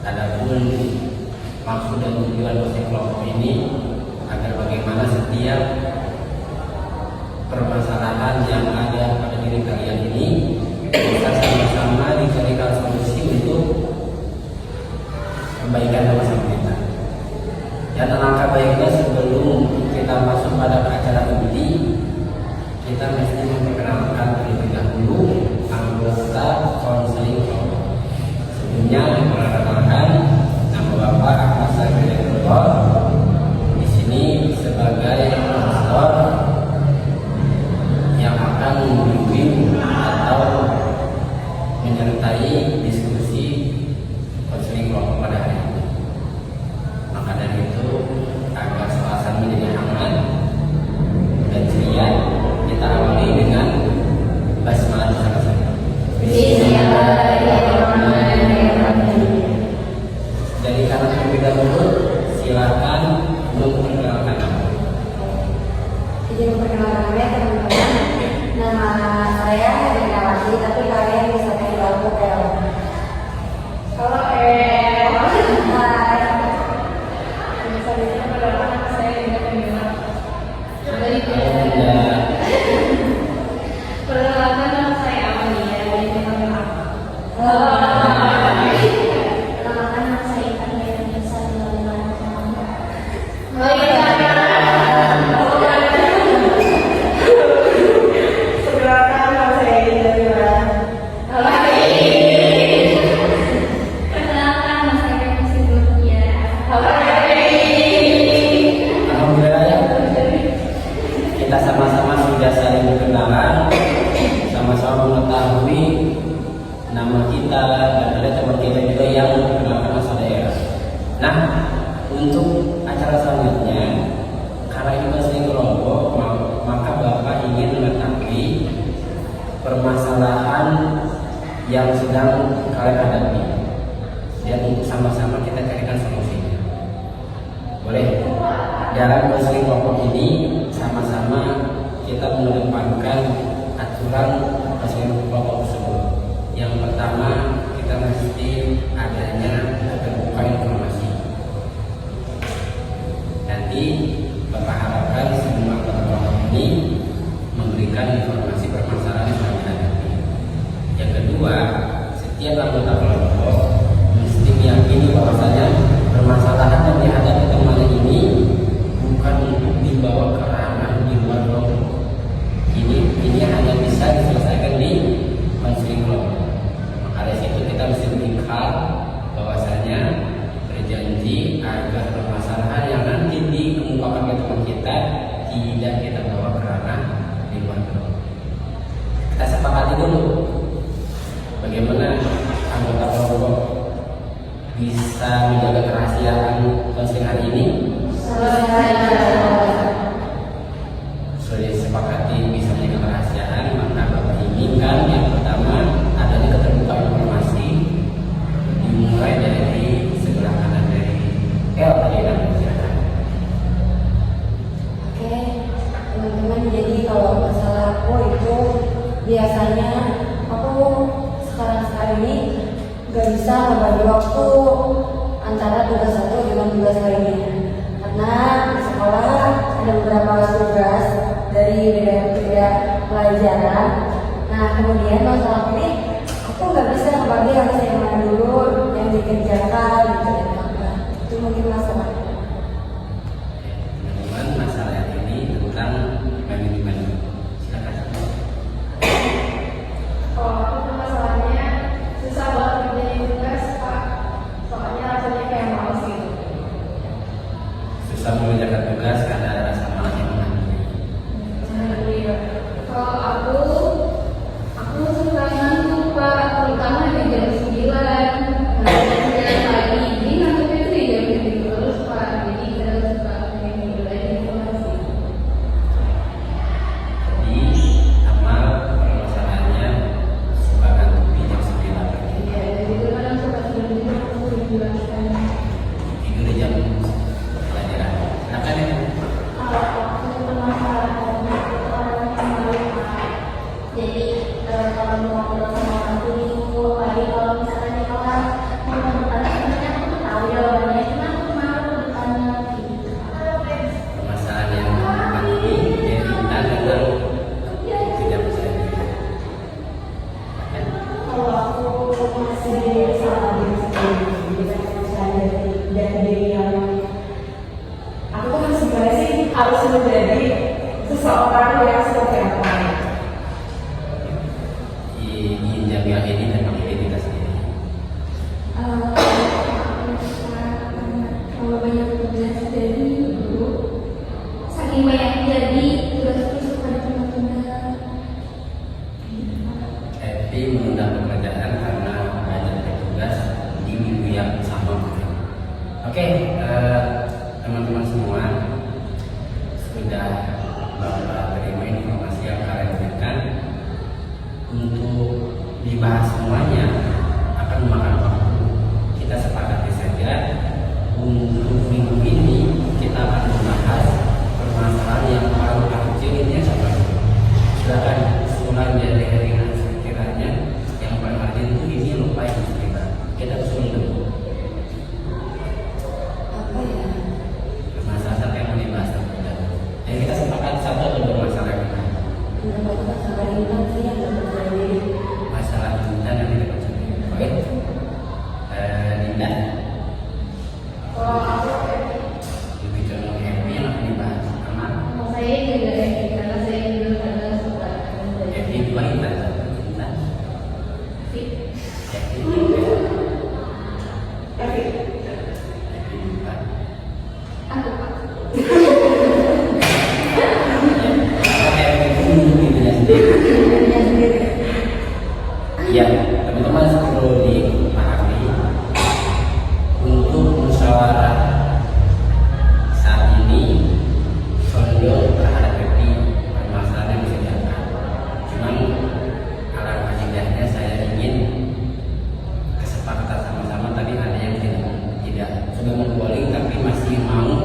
Adapun maksud dan tujuan dosen kelompok ini agar bagaimana setiap permasalahan yang ada pada diri kalian ini bisa sama-sama dicarikan solusi untuk kebaikan bersama kita. Dan alangkah baiknya sebelum kita masuk pada acara inti, kita mesti memperkenalkan terlebih dahulu anggota konseling kelompok. Sebelumnya memperkenalkan nama Bapak Ahmad Syarifudin di sini sebagai profesor yang akan membimbing atau menyertai diskusi konseling kelompok pada hari ini. Maka dari itu agar suasana menjadi hangat dan ceria, kita awali dengan basmalah bersama-sama. Jadi karena terlebih dahulu silakan memperkenalkan nama. Izin memperkenalkan saya teman-teman. Nama saya Herawati, tapi kalian bisa panggil aku El. Halo El. Hai. Selanjutnya perkenalkan saya Linda Pemila. Perkenalkan nama saya Amalia dari Pemila. Halo. Perkenalkan nama saya Ikan dari Desa Lima. Oh iya. Nama kita dan ada teman kita juga yang memperkenalkan asal daerah. Nah, untuk acara selanjutnya, karena ini masih kelompok, maka Bapak ingin mengetahui permasalahan yang sedang kalian hadapi dan untuk sama-sama kita carikan solusinya. Boleh? Dalam konseling kelompok ini sama-sama kita mengedepankan aturan konseling kelompok tersebut. Yang pertama, kita mesti adanya keterbukaan informasi. Nanti Bapak harapkan semua anggota kelompok ini memberikan informasi permasalahan yang sedang dihadapi. Yang kedua, setiap anggota kelompok mesti meyakini bahwasanya permasalahan yang dihadapi temannya ini bukan untuk dibawa ke ranah di luar kelompok. Ini hanya bisa diselesaikan di konseling kelompok. Maka dari situ kita mesti berikhal bahwasanya berjanji agar permasalahan yang nanti dikemukakan ke teman kita tidak kita bawa ke ranah di luar kelompok. Kita sepakati dulu bagaimana anggota kelompok bisa menjaga kerahasiaan konseling hari ini. Sudah disepakati bisa menjaga kerahasiaan, maka Bapak inginkan yang pertama adanya keterbukaan informasi dimulai dari sebelah kanan dari L tadi dan silakan. Oke, teman-teman, jadi kalau masalah aku itu biasanya aku sekarang ini gak bisa membagi waktu antara tugas satu dengan tugas lainnya, karena di sekolah ada beberapa tugas dari beda pelajaran. Nah, kemudian masalah ini aku nggak bisa membagi harus yang mana dulu yang dikerjakan gitu dan apa. Itu mungkin masalah. Teman-teman, masalah ini tentang manajemen. Silakan. Kalau aku tuh masalahnya susah banget ngerjain tugas, Pak. Soalnya rasanya kayak males gitu. Susah mengerjakan tugas karena ada rasa malas yang menghantui. Kalau aku suka ngantuk, Pak, terutama di jam 9. Nah, jam 9 pagi ini ngantuknya tuh di jam 7 terus, Pak. Jadi kita suka pengen tidur aja gitu sih. Jadi amal permasalahannya suka ngantuk di jam 9 pagi. Iya, jadi itu kadang suka tidur aku dijelaskan. Tidur di jam pelajaran. Silakan ya. Kalau aku permasalahannya orang yang malu, Pak. Jadi kalau mau ngobrol sama orang tuh minggu, apalagi kalau misalnya di kelas mau bertanya Oke, teman-teman semua, sudah Bapak terima informasi yang kalian berikan. Untuk dibahas semuanya akan memakan waktu. Kita sepakati saja untuk minggu ini kita akan membahas permasalahan yang paling urgent ya sahabat. Silakan usulan dari ringan sekiranya yang paling urgent itu ini lupa yang kita usul dulu. Apa ya? Masalah yang mau dibahas terlebih dahulu. Jadi kita sepakat satu atau dua masalah yang lain. Mendapat masalah ringan sih yang terjadi. Masalah cinta dan tidak percaya. Oke. Dinda. Kalau aku Lebih condong happy yang akan dibahas. Karena saya juga karena saya juga kadang suka happy dua kita cinta. sih. Happy dua. Aku Happy itu menurut dirinya sendiri. Iya, teman-teman perlu dipahami untuk musyawarah saat ini condong terhadap happy permasalahan yang bisa diangkat. Cuman alangkah indahnya saya ingin kesepakatan sama-sama tadi ada yang tidak sudah memboleh tapi masih mau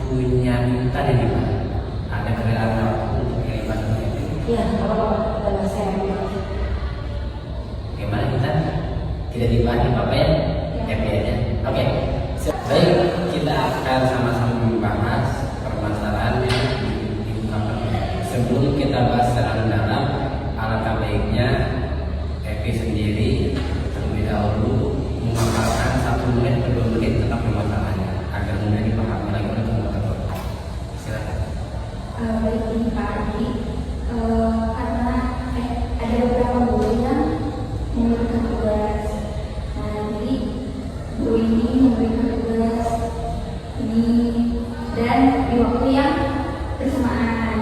punya minta dan dibahas. Ada kerelaan waktu untuk dibahas ini. Iya, kalau ada saya. Gimana kita tidak dibahas apa ya? Happy aja. Oke. Baik, kita akan sama-sama membahas permasalahan yang diungkapkan. Sebelum kita bahas secara mendalam, alangkah baiknya Happy sendiri terlebih dahulu memaparkan 1 menit atau 2 menit tentang permasalahannya agar mudah dipahami lagi oleh teman-teman. Silakan. Baik ini Pak Adi, karena ada beberapa guru yang memberikan tugas. Nah, jadi guru ini memberikan tugas ini dan di waktu yang bersamaan.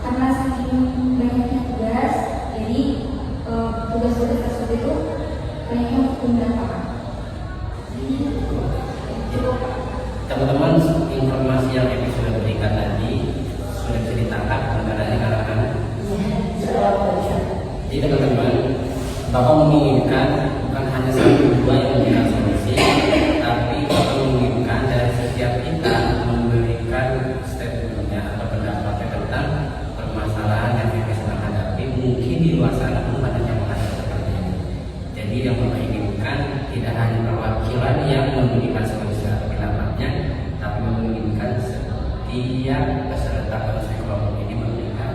Karena saking banyaknya tugas, jadi tugas-tugas tersebut itu banyaknya tunda Pak. Jadi itu Pak. Teman-teman, informasi yang Happy sudah berikan tadi sudah bisa ditangkap kendalanya karena jadi teman-teman, Bapak menginginkan bukan hanya 1-2 yang memberikan solusi, tapi Bapak menginginkan dari setiap kita memberikan statementnya atau pendapatnya tentang permasalahan yang Happy sedang hadapi. Mungkin di luar sana pun banyak yang menghadapi seperti ini. Jadi yang Bapak inginkan tidak hanya perwakilan yang memberikan solusi atau pendapatnya, tapi menginginkan setiap peserta konseling kelompok ini memberikan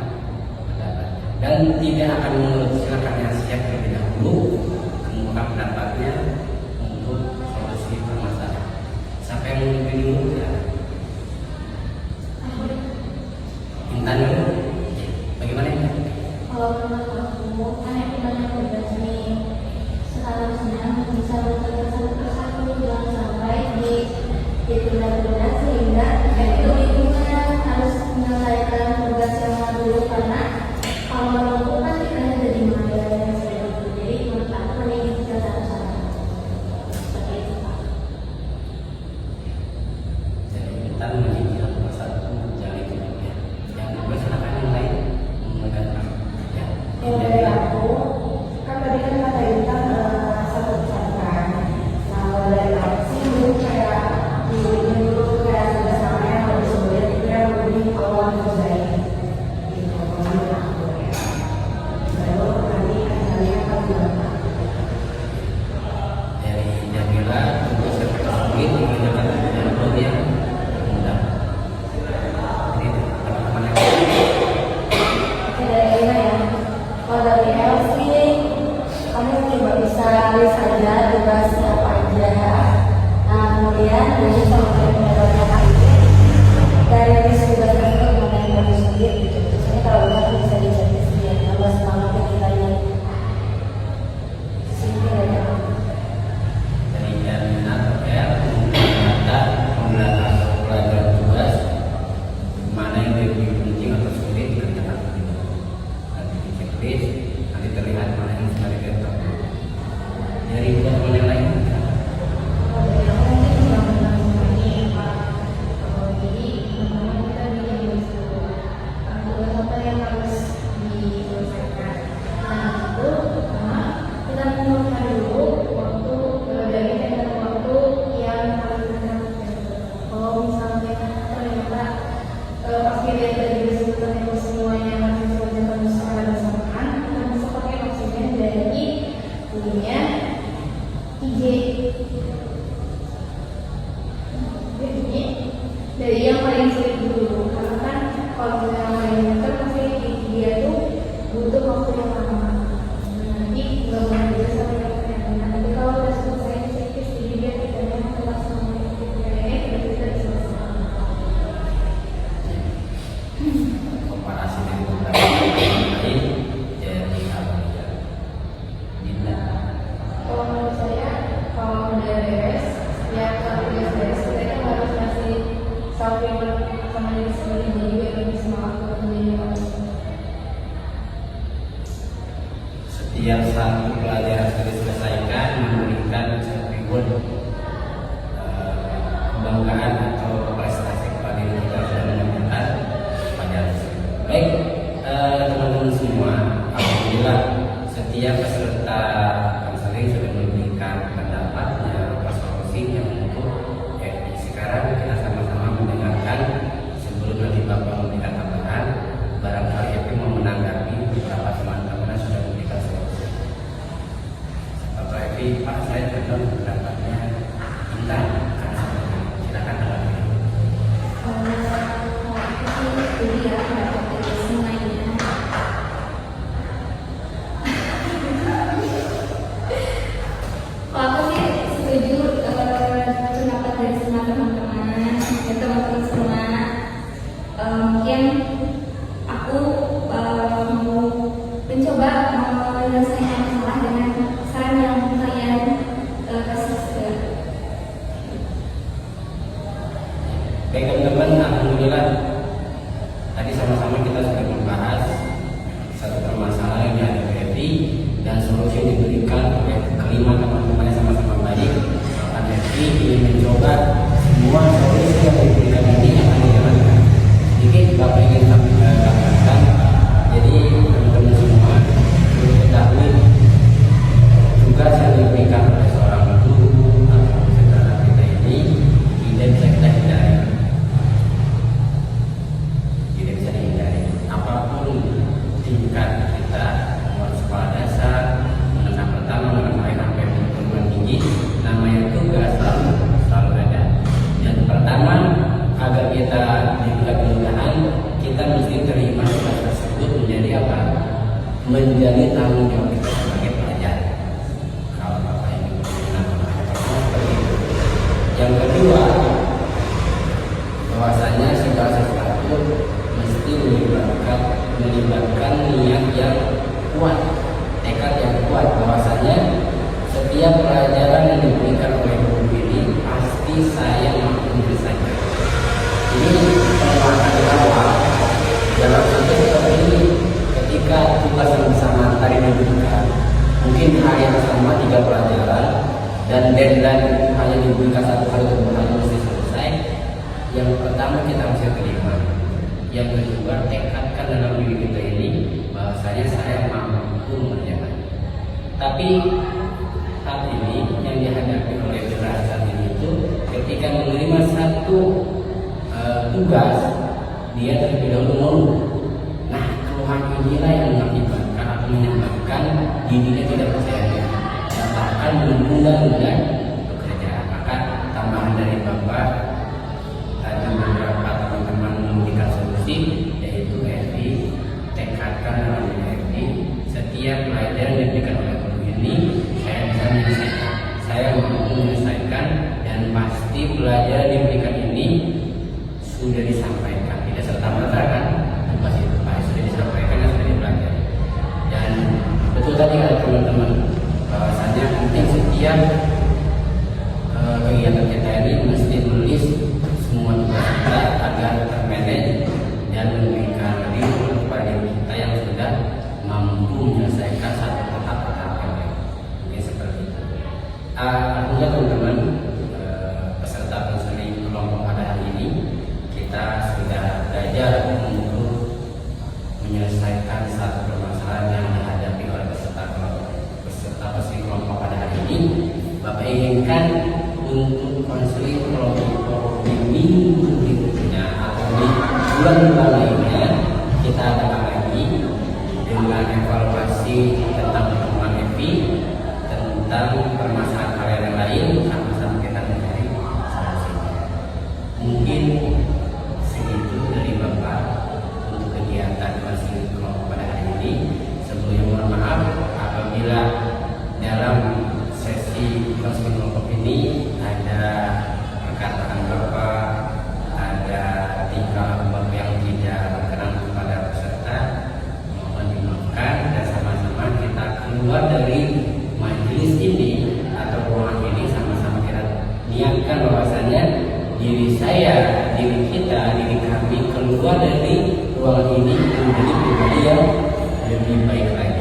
pendapatnya dan tidak akan menurut silakan yang siap terlebih dahulu mengungkap pendapatnya untuk solusi permasalahan. Siapa yang mau lebih dulu ya? Intan dulu. Bagaimana ya? Kalau menurut aku kan itu banyak tugas nih. Seharusnya bisa bekerja satu persatu, jangan sampai ditunda-tunda sehingga itu harus menyelesaikan tugas yang dulu karena kalau menunggu kan kita jadi malas seperti itu. Jadi menurut jadi yang paling sulit dulu karena kan kalau misalnya yang lainnya kan pasti dia tuh butuh waktu yang lama. Nanti nggak mau bisa sampai yang tapi kalau udah selesai checklist jadi dia tidak ada kelas sama kita bisa selesai. Komparasi dengan beberapa lain jadi apa ya? Tidak. Kalau menurut saya kalau udah beres ya kalau udah beres kita kan harus kasih self reward sama diri sendiri jadi biar lebih semangat buat menjadi orang. Setiap satu pelajaran sudah diselesaikan memberikan self reward, kebanggaan atau prestasi kepada diri kita sudah menentukan pelajaran tersebut. Baik, teman-teman semua, alhamdulillah setiap peserta konseling sudah memberikan pendapatnya atau solusinya untuk FI. Sekarang kita sama-sama mendengarkan sebelum nanti Bapak memberikan tambahan, barangkali FI mau menanggapi beberapa teman-teman yang sudah memberikan solusi. Bapak FI, Pak, saya dengar pendapatnya Intan. Silakan tanggapi. Jadi ya pendapat dari semuanya. Kalau aku sih setuju pendapat dari semua teman-teman dan teman-teman semua. Mungkin aku mau mencoba menyelesaikan masalah dengan saran yang kalian kasih juga. Baik teman-teman, alhamdulillah tadi sama-sama kita sudah membahas satu permasalahan yang ada di FI dan solusi yang diberikan oleh kelima teman-teman yang sama-sama baik. Bahkan FI ingin mencoba semua solusi yang diberikan ini akan dijalankan. Sedikit Bapak ingin tambahkan, jadi teman-teman semua perlu ketahui tugas yang diberikan oleh seorang guru atau saudara kita ini tidak bisa kita hindari. Tidak bisa dihindari. Apapun tingkat kita, mau sekolah dasar, menengah pertama, menengah sampai perguruan tinggi, namanya tugas selalu ada. Yang pertama, agar kita diberikan kemudahan, kita mesti terima tugas tersebut menjadi apa? Menjadi tanggung jawab kita sebagai pelajar. Kalau Bapak ini seperti itu. Yang kedua, bahwasanya segala sesuatu mesti melibatkan niat yang kuat, tekad yang kuat, bahwasanya setiap pelajaran yang diberikan oleh guru ini pasti saya mampu menyelesaikan. Ini penguatan awal dalam contoh seperti ini, ketika tugas yang bersama tadi diberikan, mungkin di hari yang sama 3 pelajaran dan deadline hanya diberikan 1 hari atau 2 hari mesti selesai. Yang pertama kita harus terima. Yang kedua, tekadkan dalam diri kita ini bahwasanya saya mampu mengerjakan. Tapi saat ini yang dihadapi oleh generasi saat ini itu ketika menerima satu tugas dia terlebih dahulu mengeluh. Nah, keluhan inilah yang mengakibatkan atau menyebabkan dirinya tidak percaya diri dan bahkan menunda-nunda pekerjaan. Maka tambahan dari Bapak tadi beberapa teman-teman memberikan solusi, yaitu FI, tekadkan dalam FI. Setiap pelajaran yang diberikan oleh guru ini saya bisa menyelesaikan, saya mampu menyelesaikan, dan pasti pelajaran yang diberikan ini sudah disampaikan, tidak serta-merta kan tugas itu Pak, sudah disampaikan dan sudah dipelajari. Dan betul tadi kata teman-teman bahwasanya penting setiap kegiatan kita ini mesti menulis semua tugas kita agar termanage dan memberikan reward kepada diri kita yang sudah mampu menyelesaikan satu tahap-tahap yang baik. Mungkin seperti itu. Alhamdulillah teman-teman, peserta konseling kelompok pada hari ini kita sudah belajar untuk menyelesaikan satu permasalahan yang dihadapi oleh peserta konseling kelompok pada hari ini. Bapak inginkan untuk konseling kelompok di minggu berikutnya atau di bulan-bulan lainnya kita adakan lagi dengan evaluasi tentang pertemuan FI, tentang permasalahan kalian yang lain, sama-sama kita mencari solusinya. Mungkin perkataan Bapak, ada tingkah laku yang tidak berkenan kepada peserta, mohon dimaafkan dan sama-sama kita keluar dari majelis ini atau ruangan ini, sama-sama kita niatkan bahwasanya diri saya, diri kita, diri kami keluar dari ruangan ini menjadi pribadi yang lebih baik lagi.